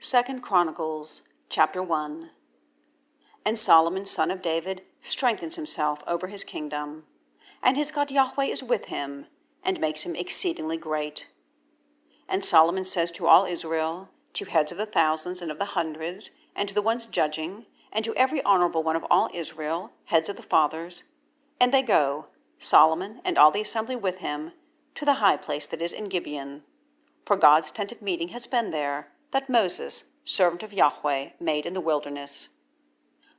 2 Chronicles, chapter 1. And Solomon son of David strengthens himself over his kingdom, and his God Yahweh is with him, and makes him exceedingly great. And Solomon says to all Israel, to heads of the thousands and of the hundreds, and to the ones judging, and to every honorable one of all Israel, heads of the fathers, and they go, Solomon and all the assembly with him, to the high place that is in Gibeon. For God's tent of meeting has been there, that Moses, servant of Yahweh, made in the wilderness.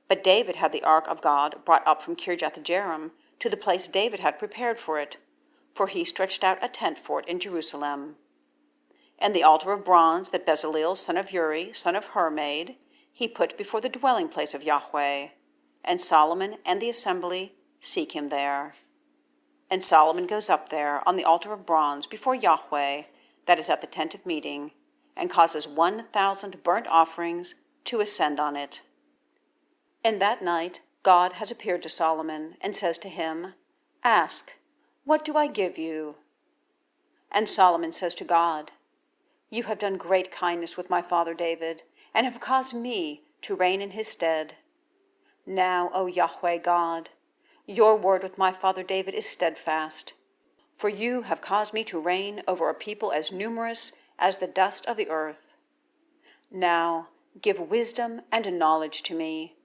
But David had the ark of God brought up from Kirjath-jearim to the place David had prepared for it, for he stretched out a tent for it in Jerusalem. And the altar of bronze that Bezaleel son of Uri, son of Hur, made, he put before the dwelling place of Yahweh, and Solomon and the assembly seek him there. And Solomon goes up there on the altar of bronze before Yahweh, that is at the tent of meeting, and causes 1,000 burnt offerings to ascend on it. And that night God has appeared to Solomon, and says to him, Ask, what do I give you? And Solomon says to God, You have done great kindness with my father David, and have caused me to reign in his stead. Now, O Yahweh God, your word with my father David is steadfast, for you have caused me to reign over a people as numerous as the dust of the earth. Now give wisdom and knowledge to me,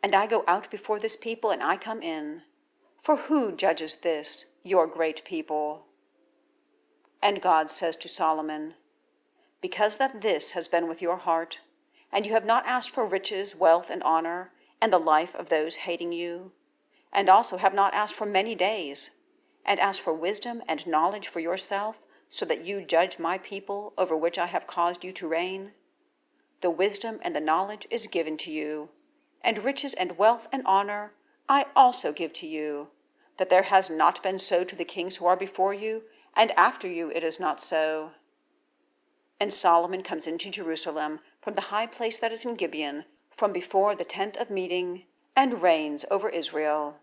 and I go out before this people, and I come in. For who judges this, your great people? And God says to Solomon, Because that this has been with your heart, and you have not asked for riches, wealth, and honor, and the life of those hating you, and also have not asked for many days, and asked for wisdom and knowledge for yourself, so that you judge my people over which I have caused you to reign, the wisdom and the knowledge is given to you, and riches and wealth and honor I also give to you, that there has not been so to the kings who are before you, and after you it is not so. And Solomon comes into Jerusalem from the high place that is in Gibeon, from before the tent of meeting, and reigns over Israel.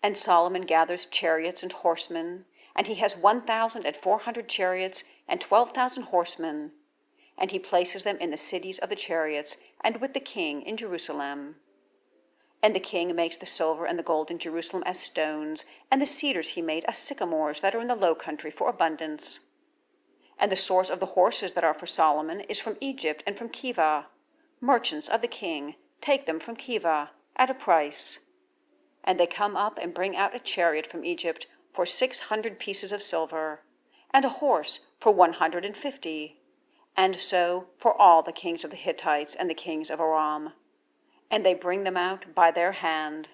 And Solomon gathers chariots and horsemen, and he has 1,400 chariots and 12,000 horsemen, and he places them in the cities of the chariots, and with the king in Jerusalem. And the king makes the silver and the gold in Jerusalem as stones, and the cedars he made as sycamores that are in the low country for abundance. And the source of the horses that are for Solomon is from Egypt and from Keva. Merchants of the king take them from Keva at a price. And they come up and bring out a chariot from Egypt for 600 pieces of silver, and a horse for 150, and so for all the kings of the Hittites and the kings of Aram. And they bring them out by their hand.